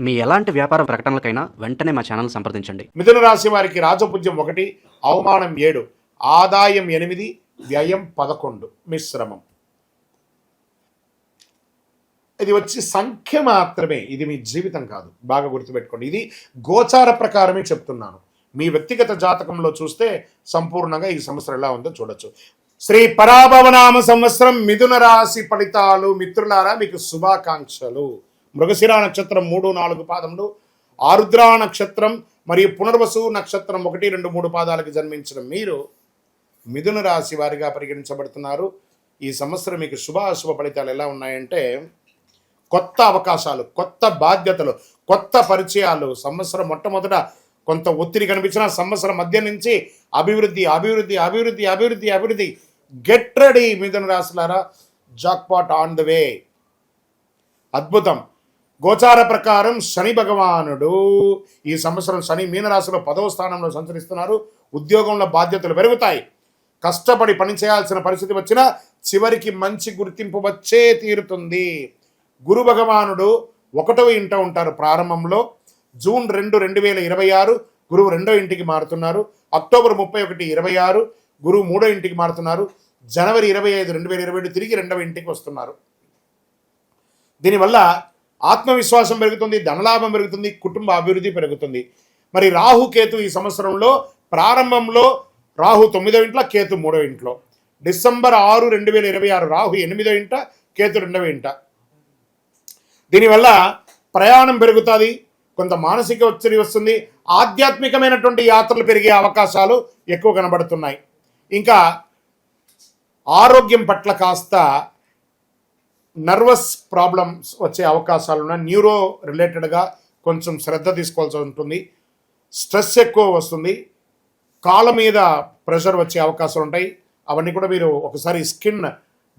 మీ ఎలాంటి వ్యాపార ప్రకటనలకైనా వెంటనే మా ఛానల్ సంప్రదించండి. మిథున రాశి వారికి రాజపూజ్యం 1, అవమానం 7, ఆదాయం 8, వ్యయం 11, మిశ్రమం. ఇది వచ్చి సంఖ్య మాత్రమే, ఇది మీ జీవితం కాదు. బాగా గుర్తుపెట్టుకోండి. ఇది గోచార ప్రకారమే చెప్తున్నాను. మీ వ్యక్తిగత జాతకంలో చూస్తే సంపూర్ణంగా ఈ సంవత్సరం ఎలా ఉందో చూడొచ్చు. శ్రీ పరాభవనామ సంవత్సరం మిథున రాశి ఫలితాలు. మిత్రులారా, మీకు శుభాకాంక్షలు. మృగశిర నక్షత్రం 3, 4 పాదములు, ఆరుద్ర నక్షత్రం మరియు పునర్వసు నక్షత్రం 1, 2, 3 పాదాలకు జన్మించిన మీరు మిథున రాశి వారిగా పరిగణించబడుతున్నారు. ఈ సంవత్సరం మీకు శుభాశుభ ఫలితాలు ఎలా ఉన్నాయంటే, కొత్త అవకాశాలు, కొత్త బాధ్యతలు, కొత్త పరిచయాలు. సంవత్సరం మొట్టమొదట కొంత ఒత్తిడి కనిపించిన సంవత్సరం మధ్య నుంచి అభివృద్ధి అభివృద్ధి అభివృద్ధి అభివృద్ధి అభివృద్ధి. గెట్ రెడీ మిథున రాశులారా, జాక్పాట్ ఆన్ ద వే. అద్భుతం. గోచార ప్రకారం శని భగవానుడు ఈ సంవత్సరం శని మీనరాశిలో 10వ స్థానంలో సంచరిస్తున్నారు. ఉద్యోగంలో బాధ్యతలు పెరుగుతాయి. కష్టపడి పని చేయాల్సిన పరిస్థితి వచ్చినా చివరికి మంచి గుర్తింపు వచ్చే తీరుతుంది. గురు భగవానుడు 1వ ఇంట ఉంటారు ప్రారంభంలో. జూన్ 2, 2026 గురువు 2వ ఇంటికి మారుతున్నారు. అక్టోబర్ 31, 26 గురువు 3వ ఇంటికి మారుతున్నారు. జనవరి 25, 2027 తిరిగి 2వ ఇంటికి వస్తున్నారు. దీనివల్ల ఆత్మవిశ్వాసం పెరుగుతుంది, ధనలాభం పెరుగుతుంది, కుటుంబ అభివృద్ధి పెరుగుతుంది. మరి రాహుకేతు ఈ సంవత్సరంలో ప్రారంభంలో రాహు 9వ ఇంట్లో, కేతు 3వ ఇంట్లో. డిసెంబర్ 6, 2026 రాహు 8వ ఇంట, కేతు 2వ ఇంట. దీనివల్ల ప్రయాణం పెరుగుతుంది, కొంత మానసిక ఒత్తిడి వస్తుంది, ఆధ్యాత్మికమైనటువంటి యాత్రలు పెరిగే అవకాశాలు ఎక్కువ కనబడుతున్నాయి. ఇంకా ఆరోగ్యం పట్ల కాస్త నర్వస్ ప్రాబ్లమ్స్ వచ్చే అవకాశాలు ఉన్నాయి. న్యూరో రిలేటెడ్గా కొంచెం శ్రద్ధ తీసుకోవాల్సి ఉంటుంది. స్ట్రెస్ ఎక్కువ వస్తుంది. కాళ్ళ మీద ప్రెషర్ వచ్చే అవకాశాలు ఉంటాయి. అవన్నీ కూడా మీరు ఒకసారి స్కిన్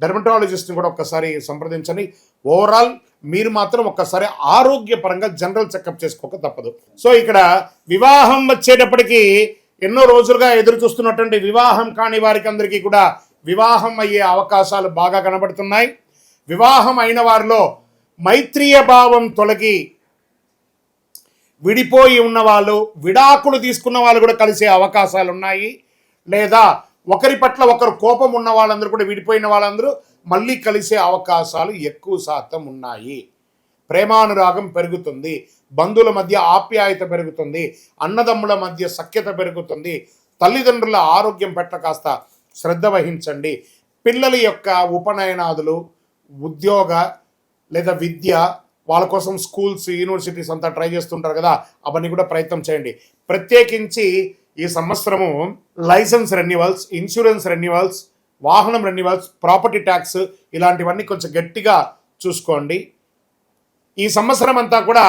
డెర్మటాలజిస్ట్ని కూడా ఒక్కసారి సంప్రదించండి. ఓవరాల్ మీరు మాత్రం ఒక్కసారి ఆరోగ్యపరంగా జనరల్ చెకప్ చేసుకోక తప్పదు. సో ఇక్కడ వివాహం వచ్చేటప్పటికి ఎన్నో రోజులుగా ఎదురు చూస్తున్నటువంటి వివాహం కాని వారికి అందరికీ కూడా వివాహం అయ్యే అవకాశాలు బాగా కనబడుతున్నాయి. వివాహం అయిన వారిలో మైత్రీయ భావం తొలగి విడిపోయి ఉన్న వాళ్ళు, విడాకులు తీసుకున్న వాళ్ళు కూడా కలిసే అవకాశాలు ఉన్నాయి. లేదా ఒకరి పట్ల ఒకరు కోపం ఉన్న వాళ్ళందరూ కూడా, విడిపోయిన వాళ్ళందరూ మళ్ళీ కలిసే అవకాశాలు ఎక్కువ శాతం ఉన్నాయి. ప్రేమానురాగం పెరుగుతుంది, బంధువుల మధ్య ఆప్యాయత పెరుగుతుంది, అన్నదమ్ముల మధ్య సఖ్యత పెరుగుతుంది. తల్లిదండ్రుల ఆరోగ్యం పట్ల కాస్త శ్రద్ధ వహించండి. పిల్లల యొక్క ఉపనయనాదులు, ఉద్యోగ లేదా విద్య, వాళ్ళ కోసం స్కూల్స్, యూనివర్సిటీస్ అంతా ట్రై చేస్తుంటారు కదా, అవన్నీ కూడా ప్రయత్నం చేయండి. ప్రత్యేకించి ఈ సంవత్సరము లైసెన్స్ రెన్యువల్స్, ఇన్సూరెన్స్ రెన్యువల్స్, వాహనం రెన్యువల్స్, ప్రాపర్టీ ట్యాక్స్ ఇలాంటివన్నీ కొంచెం గట్టిగా చూసుకోండి. ఈ సంవత్సరం అంతా కూడా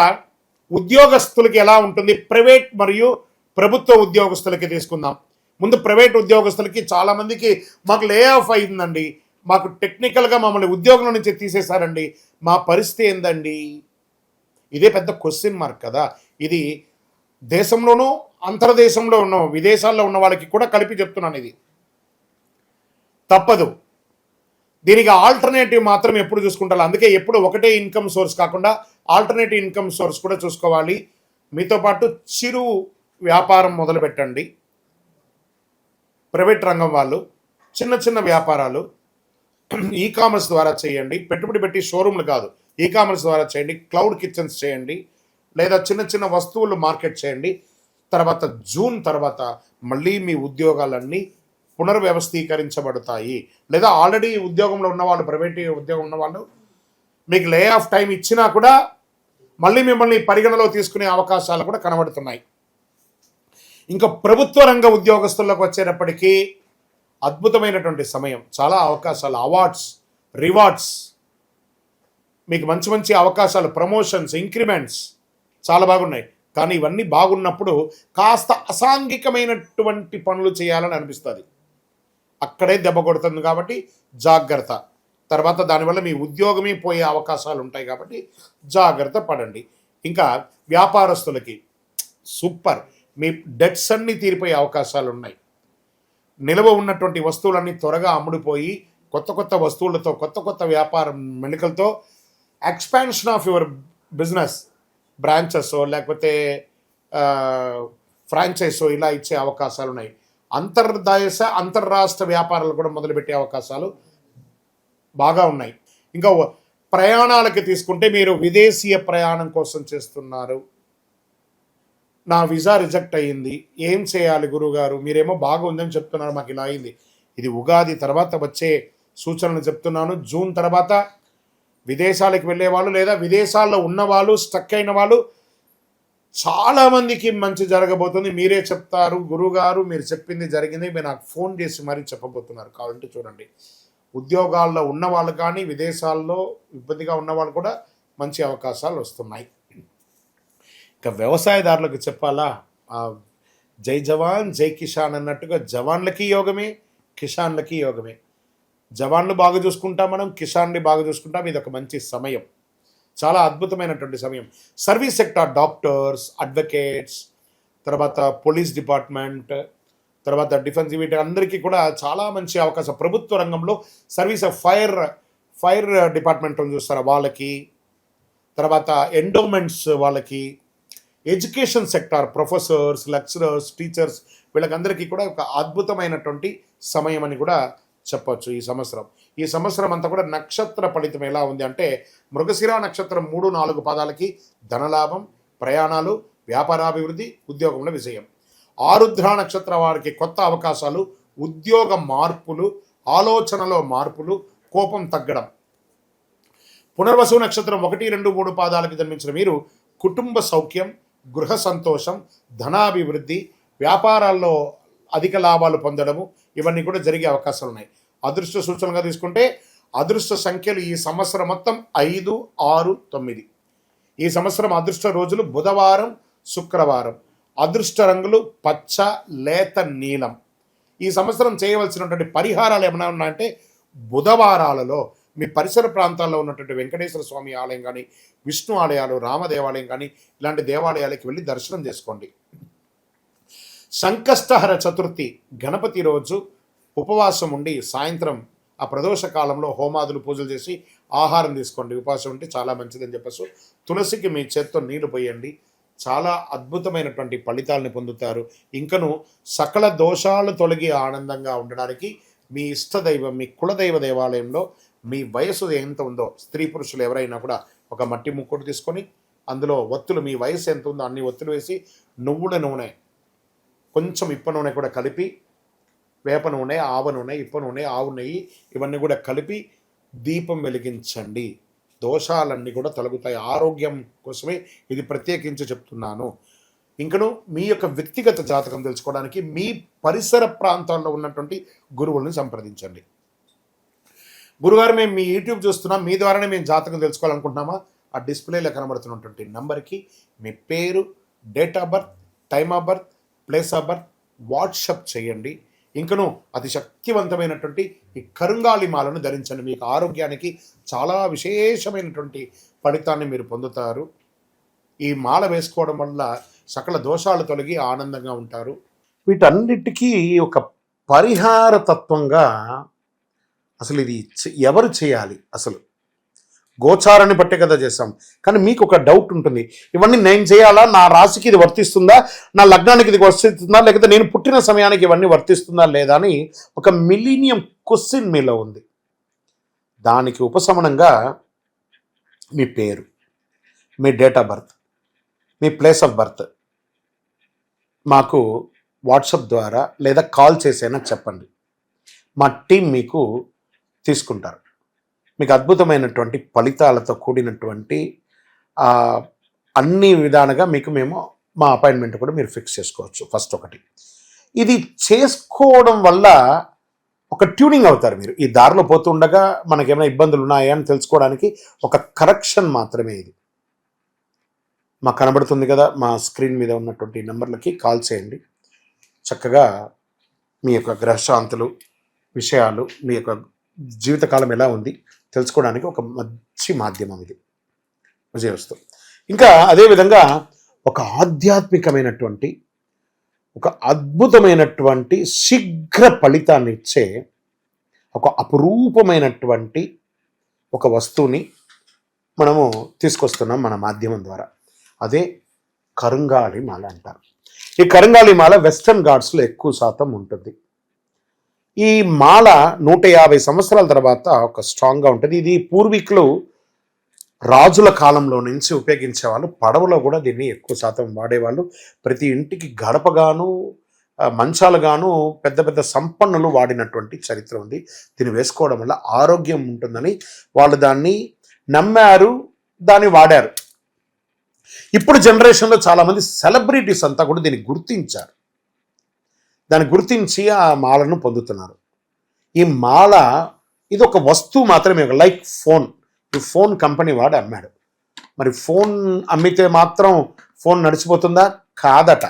ఉద్యోగస్తులకి ఎలా ఉంటుంది, ప్రైవేట్ మరియు ప్రభుత్వ ఉద్యోగస్తులకి తీసుకుందాం. ముందు ప్రైవేట్ ఉద్యోగస్తులకి చాలామందికి మాకు లే ఆఫ్ అయిందండి, మాకు టెక్నికల్గా మమ్మల్ని ఉద్యోగం నుంచి తీసేశారండి, మా పరిస్థితి ఏందండి? ఇదే పెద్ద క్వశ్చన్ మార్క్ కదా. ఇది దేశంలోనూ అంతర్దేశంలో ఉన్న విదేశాల్లో ఉన్న వాళ్ళకి కూడా కలిపి చెప్తున్నాను. ఇది తప్పదు. దీనికి ఆల్టర్నేటివ్ మాత్రం ఎప్పుడు చూసుకుంటారు. అందుకే ఎప్పుడు ఒకటే ఇన్కమ్ సోర్స్ కాకుండా ఆల్టర్నేటివ్ ఇన్కమ్ సోర్స్ కూడా చూసుకోవాలి. మీతో పాటు చిరు వ్యాపారం మొదలు పెట్టండి. ప్రైవేట్ రంగం వాళ్ళు చిన్న చిన్న వ్యాపారాలు ఈ కామర్స్ ద్వారా చేయండి. పెట్టుబడి పెట్టి షోరూమ్లు కాదు, ఈ కామర్స్ ద్వారా చేయండి. క్లౌడ్ కిచెన్స్ చేయండి, లేదా చిన్న చిన్న వస్తువులు మార్కెట్ చేయండి. తర్వాత జూన్ తర్వాత మళ్ళీ మీ ఉద్యోగాలన్నీ పునర్వ్యవస్థీకరించబడతాయి. లేదా ఆల్రెడీ ఉద్యోగంలో ఉన్నవాళ్ళు, ప్రైవేట్ ఉద్యోగం ఉన్నవాళ్ళు మీకు లే ఆఫ్ టైం ఇచ్చినా కూడా మళ్ళీ మిమ్మల్ని పరిగణలో తీసుకునే అవకాశాలు కూడా కనబడుతున్నాయి. ఇంకా ప్రభుత్వ రంగ ఉద్యోగస్తులకు వచ్చేటప్పటికీ అద్భుతమైనటువంటి సమయం. చాలా అవకాశాలు, అవార్డ్స్, రివార్డ్స్, మీకు మంచి మంచి అవకాశాలు, ప్రమోషన్స్, ఇంక్రిమెంట్స్ చాలా బాగున్నాయి. కానీ ఇవన్నీ బాగున్నప్పుడు కాస్త అసాంఘికమైనటువంటి పనులు చేయాలని అనిపిస్తుంది. అక్కడే దెబ్బ కొడుతుంది. కాబట్టి జాగ్రత్త. తర్వాత దానివల్ల మీ ఉద్యోగమే పోయే అవకాశాలు ఉంటాయి. కాబట్టి జాగ్రత్త పడండి. ఇంకా వ్యాపారస్తులకి సూపర్, మీ డెట్స్ అన్నీ తీరిపోయే అవకాశాలు ఉన్నాయి. నిల్వ ఉన్నటువంటి వస్తువులన్నీ త్వరగా అమ్ముడుపోయి కొత్త కొత్త వస్తువులతో, కొత్త కొత్త వ్యాపారం మెళుకలతో expansion of your business branches లేకపోతే ఫ్రాంచైజ్ ఇలా ఇచ్చే అవకాశాలు ఉన్నాయి. అంతర్రాష్ట్ర వ్యాపారాలు కూడా మొదలుపెట్టే అవకాశాలు బాగా ఉన్నాయి. ఇంకా ప్రయాణాలకి తీసుకుంటే మీరు విదేశీయ ప్రయాణం కోసం చేస్తున్నారు, నా వీసా రిజెక్ట్ అయ్యింది, ఏం చేయాలి గురుగారు, మీరేమో బాగా ఉందని చెప్తున్నారు, మాకు ఇలా అయింది. ఇది ఉగాది తర్వాత వచ్చే సూచనలు చెప్తున్నాను. జూన్ తర్వాత విదేశాలకు వెళ్ళే వాళ్ళు లేదా విదేశాల్లో ఉన్నవాళ్ళు, స్టక్ అయిన వాళ్ళు చాలామందికి మంచి జరగబోతుంది. మీరే చెప్తారు, గురుగారు మీరు చెప్పింది జరిగింది, మీరు నాకు ఫోన్ చేసి మరీ చెప్పబోతున్నారు. కావాలంటే చూడండి, ఉద్యోగాల్లో ఉన్నవాళ్ళు కానీ విదేశాల్లో ఇబ్బందిగా ఉన్నవాళ్ళు కూడా మంచి అవకాశాలు వస్తున్నాయి. ఇక వ్యవసాయదారులకు చెప్పాలా, జై జవాన్ జై కిసాన్ అన్నట్టుగా జవాన్లకి యోగమే, కిసాన్లకి యోగమే. జవాన్లు బాగా చూసుకుంటాం, మనం కిసాన్ని బాగా చూసుకుంటాం. ఇది ఒక మంచి సమయం, చాలా అద్భుతమైనటువంటి సమయం. సర్వీస్ సెక్టార్, డాక్టర్స్, అడ్వకేట్స్, తర్వాత పోలీస్ డిపార్ట్మెంట్, తర్వాత డిఫెన్స్, వీటి అందరికీ కూడా చాలా మంచి అవకాశం. ప్రభుత్వ రంగంలో సర్వీస్ ఫైర్ డిపార్ట్మెంట్ చూస్తారా వాళ్ళకి, తర్వాత ఎండోమెంట్స్ వాళ్ళకి, education sector, professors, lecturers, teachers, వీళ్ళకందరికీ కూడా ఒక అద్భుతమైనటువంటి సమయం అని కూడా చెప్పవచ్చు. ఈ సంవత్సరం అంతా కూడా నక్షత్ర ఫలితం ఎలా ఉంది అంటే, మృగశిర నక్షత్రం 3-4 పాదాలకి ధనలాభం, ప్రయాణాలు, వ్యాపారాభివృద్ధి, ఉద్యోగంలో విజయం. ఆరుద్ర నక్షత్ర వారికి కొత్త అవకాశాలు, ఉద్యోగ మార్పులు, ఆలోచనలో మార్పులు, కోపం తగ్గడం. పునర్వసు నక్షత్రం 1, 2, 3 పాదాలకి జన్మించిన మీరు కుటుంబ సౌఖ్యం, గృహ సంతోషం, ధనాభివృద్ధి, వ్యాపారాల్లో అధిక లాభాలు పొందడము, ఇవన్నీ కూడా జరిగే అవకాశాలు ఉన్నాయి. అదృష్ట సూచనగా తీసుకుంటే అదృష్ట సంఖ్యలు ఈ సంవత్సరం మొత్తం 5, 6, 9. ఈ సంవత్సరం అదృష్ట రోజులు బుధవారం, శుక్రవారం. అదృష్ట రంగులు పచ్చ, లేత నీలం. ఈ సంవత్సరం చేయవలసినటువంటి పరిహారాలు ఏమైనా ఉన్నాయంటే, బుధవారాలలో మీ పరిసర ప్రాంతాల్లో ఉన్నటువంటి వెంకటేశ్వర స్వామి ఆలయం కానీ, విష్ణు ఆలయాలు, రామ దేవాలయం కానీ, ఇలాంటి దేవాలయాలకి వెళ్ళి దర్శనం చేసుకోండి. సంకష్టహర చతుర్థి గణపతి రోజు ఉపవాసం ఉండి సాయంత్రం ఆ ప్రదోష కాలంలో హోమాదులు, పూజలు చేసి ఆహారం తీసుకోండి. ఉపవాసం ఉంటే చాలా మంచిదని చెప్పేసి తులసికి మీ చేత్తో నీళ్లు పోయండి. చాలా అద్భుతమైనటువంటి ఫలితాలను పొందుతారు. ఇంకను సకల దోషాలు తొలగి ఆనందంగా ఉండడానికి మీ ఇష్టదైవం, మీ కులదైవ దేవాలయంలో మీ వయసు ఎంత ఉందో, స్త్రీ పురుషులు ఎవరైనా కూడా ఒక మట్టి ముక్కుడు తీసుకొని అందులో ఒత్తులు, మీ వయసు ఎంత ఉందో అన్ని ఒత్తులు వేసి, నువ్వుల నూనె, కొంచెం ఇప్ప నూనె కూడా కలిపి, వేప నూనె, ఆవ నూనె, ఇప్ప నూనె, ఆవు నెయ్యి, ఇవన్నీ కూడా కలిపి దీపం వెలిగించండి. దోషాలన్నీ కూడా తొలగుతాయి. ఆరోగ్యం కోసమే ఇది ప్రత్యేకించి చెప్తున్నాను. ఇంకను మీ యొక్క వ్యక్తిగత జాతకం తెలుసుకోవడానికి మీ పరిసర ప్రాంతాల్లో ఉన్నటువంటి గురువులను సంప్రదించండి. గురుగారు మేము మీ యూట్యూబ్ చూస్తున్నాం, మీ ద్వారానే మేము జాతకం తెలుసుకోవాలనుకుంటున్నామా? ఆ డిస్ప్లేలో కనబడుతున్నటువంటి నెంబర్కి మీ పేరు, date of birth, time of birth, place of birth WhatsApp చేయండి. ఇంకను అతి శక్తివంతమైనటువంటి ఈ కరుంగాలి మాలను ధరించండి. మీకు ఆరోగ్యానికి చాలా విశేషమైనటువంటి ఫలితాన్ని మీరు పొందుతారు. ఈ మాల వేసుకోవడం వల్ల సకల దోషాలు తొలగి ఆనందంగా ఉంటారు. వీటన్నిటికీ ఒక పరిహార తత్వంగా అసలు ఇది ఎవరు చేయాలి? అసలు గోచారాన్ని బట్టే కదా చేస్తాం. కానీ మీకు ఒక డౌట్ ఉంటుంది, ఇవన్నీ నేను చేయాలా, నా రాశికి ఇది వర్తిస్తుందా, నా లగ్నానికి ఇది వర్తిస్తుందా, లేకపోతే నేను పుట్టిన సమయానికి ఇవన్నీ వర్తిస్తుందా లేదా అని ఒక మిలీనియం క్వశ్చన్ మీలో ఉంది. దానికి ఉపశమనంగా మీ పేరు, మీ డేట్ ఆఫ్ బర్త్, మీ ప్లేస్ ఆఫ్ బర్త్ మాకు వాట్సాప్ ద్వారా లేదా కాల్ చేసైనా చెప్పండి. మా టీం మీకు తీసుకుంటారు. మీకు అద్భుతమైనటువంటి ఫలితాలతో కూడినటువంటి అన్ని విధాలుగా మేము మా అపాయింట్మెంట్ కూడా మీరు ఫిక్స్ చేసుకోవచ్చు. ఫస్ట్ ఒకటి, ఇది చేసుకోవడం వల్ల ఒక ట్యూనింగ్ అవుతారు మీరు. ఈ దారిలో పోతుండగా మనకేమైనా ఇబ్బందులు ఉన్నాయా అని తెలుసుకోవడానికి ఒక కరెక్షన్ మాత్రమే ఇది. మాకు కనబడుతుంది కదా, మా స్క్రీన్ మీద ఉన్నటువంటి నెంబర్లకి కాల్ చేయండి. చక్కగా మీ యొక్క గ్రహశాంతులు, విషయాలు, మీ యొక్క జీవితకాలం ఎలా ఉంది తెలుసుకోవడానికి ఒక మంచి మాధ్యమం ఇది. విజయవస్తు. ఇంకా అదేవిధంగా ఒక ఆధ్యాత్మికమైనటువంటి, ఒక అద్భుతమైనటువంటి శీఘ్ర ఫలితాన్ని ఇచ్చే ఒక అపురూపమైనటువంటి ఒక వస్తువుని మనము తీసుకొస్తున్నాం మన మాధ్యమం ద్వారా. అదే కరుంగాళి మాల అంటారు. ఈ కరుంగాళి మాల వెస్టర్న్ ఘాట్స్లో ఎక్కువ శాతం ఉంటుంది. ఈ మాల 150 సంవత్సరాల తర్వాత ఒక స్ట్రాంగ్గా ఉంటుంది. ఇది పూర్వీకులు రాజుల కాలంలో నుంచి ఉపయోగించేవాళ్ళు. పడవలో కూడా దీన్ని ఎక్కువ శాతం వాడేవాళ్ళు. ప్రతి ఇంటికి గడపగాను మంచాలుగాను పెద్ద పెద్ద సంపన్నులు వాడినటువంటి చరిత్ర ఉంది. దీన్ని వేసుకోవడం వల్ల ఆరోగ్యం ఉంటుందని వాళ్ళు దాన్ని నమ్మారు, దాన్ని వాడారు. ఇప్పుడు జనరేషన్లో చాలామంది సెలబ్రిటీస్ అంతా కూడా దీన్ని గుర్తించారు. దాన్ని గుర్తించి ఆ మాలను పొందుతున్నారు. ఈ మాల ఇది ఒక వస్తువు మాత్రమే, లైక్ ఫోన్. ఈ ఫోన్ కంపెనీ వాడు అమ్మాడు. మరి ఫోన్ అమ్మితే మాత్రం ఫోన్ నడిచిపోతుందా? కాదట.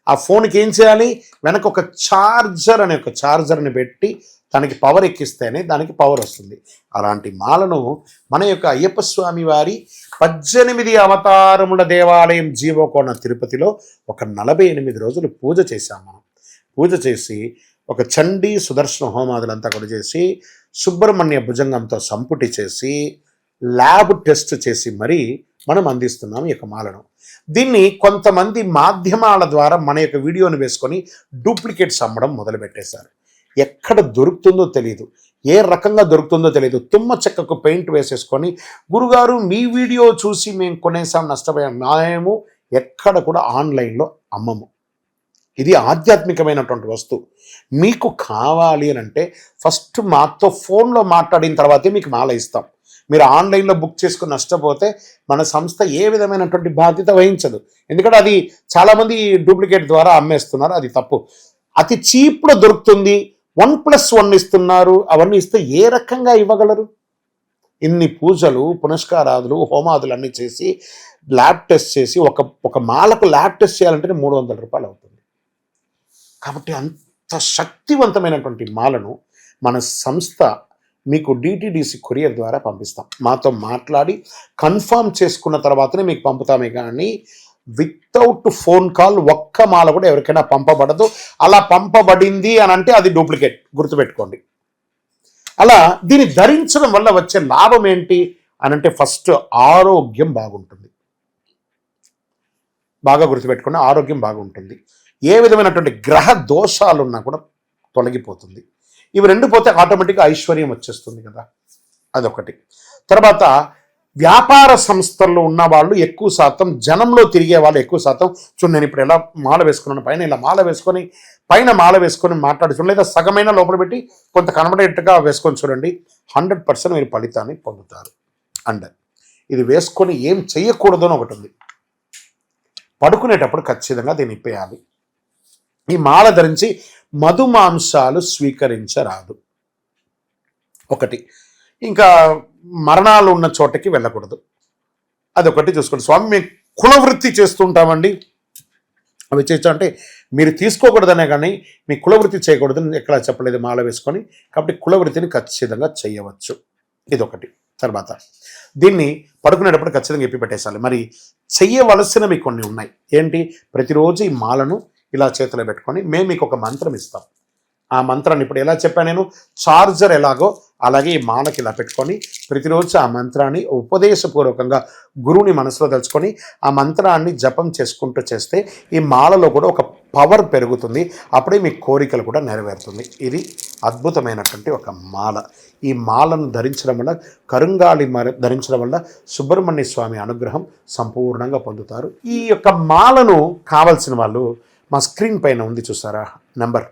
ఆ ఫోన్కి ఏం చేయాలి? వెనక ఒక ఛార్జర్ని పెట్టి దానికి పవర్ ఎక్కిస్తేనే దానికి పవర్ వస్తుంది. అలాంటి మాలను మన యొక్క అయ్యప్ప స్వామి వారి 18 అవతారముల దేవాలయం జీవకోణ తిరుపతిలో ఒక 48 రోజులు పూజ చేశాం మనం. పూజ చేసి ఒక చండీ సుదర్శన హోమాదులంతా కూడా చేసి సుబ్రహ్మణ్య భుజంగంతో సంపుటి చేసి ల్యాబ్ టెస్ట్ చేసి మరీ మనం అందిస్తున్నాం ఈ యొక్క మాలను. దీన్ని కొంతమంది మాధ్యమాల ద్వారా మన యొక్క వీడియోని వేసుకొని డూప్లికేట్స్ అమ్మడం మొదలుపెట్టేశారు. ఎక్కడ దొరుకుతుందో తెలియదు, ఏ రకంగా దొరుకుతుందో తెలియదు. తుమ్మ చెక్కకు పెయింట్ వేసేసుకొని గురుగారు మీ వీడియో చూసి మేము కొనేసాం నష్టపోయాం. మేము ఎక్కడ కూడా ఆన్లైన్లో అమ్మము. ఇది ఆధ్యాత్మికమైనటువంటి వస్తువు. మీకు కావాలి అని అంటే ఫస్ట్ మాతో ఫోన్లో మాట్లాడిన తర్వాతే మీకు మాల ఇస్తాం. మీరు ఆన్లైన్లో బుక్ చేసుకుని నష్టపోతే మన సంస్థ ఏ విధమైనటువంటి బాధ్యత వహించదు. ఎందుకంటే అది చాలామంది డూప్లికేట్ ద్వారా అమ్మేస్తున్నారు, అది తప్పు. అతి చీప్లో దొరుకుతుంది, 1+1 ఇస్తున్నారు. అవన్నీ ఇస్తే ఏ రకంగా ఇవ్వగలరు? ఇన్ని పూజలు పునస్కారాదులు హోమాదులు అన్నీ చేసి ల్యాబ్ టెస్ట్ చేసి ఒక మాలకు ల్యాబ్ టెస్ట్ చేయాలంటే 300 రూపాయలు అవుతుంది. కాబట్టి అంత శక్తివంతమైనటువంటి మాలను మన సంస్థ మీకు డిటిడిసి కొరియర్ ద్వారా పంపిస్తాం. మాతో మాట్లాడి కన్ఫర్మ్ చేసుకున్న తర్వాతనే మీకు పంపుతామే కానీ వితౌట్ ఫోన్ కాల్ ఒక్క మాల కూడా ఎవరికైనా పంపబడదు. అలా పంపబడింది అని అంటే అది డూప్లికేట్, గుర్తుపెట్టుకోండి. అలా దీన్ని ధరించడం వల్ల వచ్చే లాభం ఏంటి అని అంటే ఫస్ట్ ఆరోగ్యం బాగుంటుంది. బాగా గుర్తుపెట్టుకోండి, ఆరోగ్యం బాగుంటుంది. ఏ విధమైనటువంటి గ్రహ దోషాలున్నా కూడా తొలగిపోతుంది. ఇవి రెండు పోతే ఆటోమేటిక్గా ఐశ్వర్యం వచ్చేస్తుంది కదా, అదొకటి. తర్వాత వ్యాపార సంస్థల్లో ఉన్న వాళ్ళు ఎక్కువ శాతం, జనంలో తిరిగే వాళ్ళు ఎక్కువ శాతం, చూడండి నేను ఇప్పుడు ఎలా మాల వేసుకున్నాను, పైన ఇలా మాల వేసుకొని పైన మాల వేసుకొని మాట్లాడుతున్నాను, లేదా సగమైన లోపల పెట్టి కొంత కనబడేట్టుగా వేసుకొని చూడండి, 100% మీరు ఫలితాన్ని పొందుతారు. అండ్ ఇది వేసుకొని ఏం చెయ్యకూడదు అని ఒకటి ఉంది. పడుకునేటప్పుడు ఖచ్చితంగా దీన్ని ఇప్పేయాలి. ఈ మాల ధరించి మధుమాంసాలు స్వీకరించరాదు ఒకటి. ఇంకా మరణాలు ఉన్న చోటకి వెళ్ళకూడదు, అదొకటి చూసుకోండి. స్వామి మేము కులవృత్తి చేస్తుంటామండి, అవి చేయొచ్చు అంటే మీరు తీసుకోకూడదనే కానీ మీ కులవృత్తి చేయకూడదని ఎక్కడా చెప్పలేదు మాల వేసుకొని. కాబట్టి కులవృత్తిని ఖచ్చితంగా చేయవచ్చు, ఇదొకటి. తర్వాత దీన్ని పడుకునేటప్పుడు ఖచ్చితంగా ఎప్పి పెట్టేసాలి. మరి చెయ్యవలసినవి కొన్ని ఉన్నాయి. ఏంటి? ప్రతిరోజు ఈ మాలను ఇలా చేతిలో పెట్టుకొని మేము మీకు ఒక మంత్రం ఇస్తాం. ఆ మంత్రాన్ని ఇప్పుడు ఎలా చెప్పాను నేను, చార్జర్ ఎలాగో అలాగే ఈ మాలకి ఇలా పెట్టుకొని ప్రతిరోజు ఆ మంత్రాన్ని ఉపదేశపూర్వకంగా గురువుని మనసులో తలుచుకొని ఆ మంత్రాన్ని జపం చేసుకుంటూ చేస్తే ఈ మాలలో కూడా ఒక పవర్ పెరుగుతుంది. అప్పుడే మీ కోరికలు కూడా నెరవేరుతుంది. ఇది అద్భుతమైనటువంటి ఒక మాల. ఈ మాలను ధరించడం వల్ల, కరుంగాళి ధరించడం వల్ల సుబ్రహ్మణ్య స్వామి అనుగ్రహం సంపూర్ణంగా పొందుతారు. ఈ యొక్క మాలను కావలసిన వాళ్ళు మా స్క్రీన్ పైన ఉంది చూసారా నెంబర్,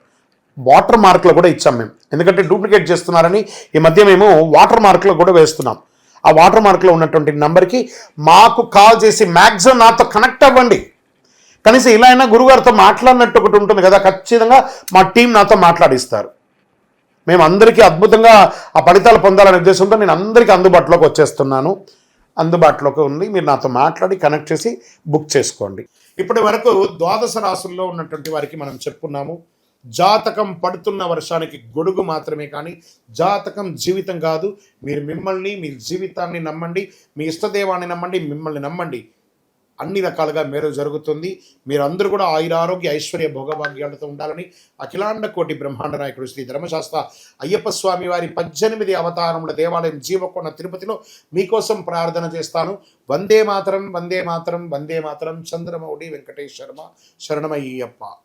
వాటర్ మార్క్లో కూడా ఇచ్చాం మేము. ఎందుకంటే డూప్లికేట్ చేస్తున్నారని ఈ మధ్య మేము వాటర్ మార్క్లో కూడా వేస్తున్నాం. ఆ వాటర్ మార్క్లో ఉన్నటువంటి నెంబర్కి మాకు కాల్ చేసి మ్యాక్సిమం నాతో కనెక్ట్ అవ్వండి. కనీసం ఇలా అయినా గురుగారితో మాట్లాడినట్టు ఒకటి ఉంటుంది కదా, ఖచ్చితంగా మా టీం నాతో మాట్లాడిస్తారు. మేము అందరికీ అద్భుతంగా ఆ ఫలితాలు పొందాలనే ఉద్దేశంతో నేను అందరికీ అందుబాటులోకి వచ్చేస్తున్నాను. అందుబాటులోకి ఉంది, మీరు నాతో మాట్లాడి కనెక్ట్ చేసి బుక్ చేసుకోండి. ఇప్పటి వరకు 12 రాసుల్లో ఉన్నటువంటి వారికి మనం చెప్పుకున్నాము. జాతకం పడుతున్న వర్షానికి గొడుగు మాత్రమే కానీ జాతకం జీవితం కాదు. మీరు మిమ్మల్ని, మీ జీవితాన్ని నమ్మండి, మీ ఇష్టదేవాన్ని నమ్మండి, మిమ్మల్ని నమ్మండి. అన్ని రకాలుగా మేలు జరుగుతుంది. మీరందరూ కూడా ఆయురారోగ్య ఐశ్వర్య భోగభాగ్యాలతో ఉండాలని అఖిలాండ కోటి బ్రహ్మాండ నాయకుడు శ్రీ ధర్మశాస్త్ర అయ్యప్ప స్వామి వారి 18 అవతారముల దేవాలయం జీవకొండ తిరుపతిలో మీకోసం ప్రార్థన చేస్తాను. వందే మాతరం, వందే మాతరం, వందే మాతరం. చంద్రమౌళి వెంకటేష్ శర్మ. శరణమయ్యప్ప.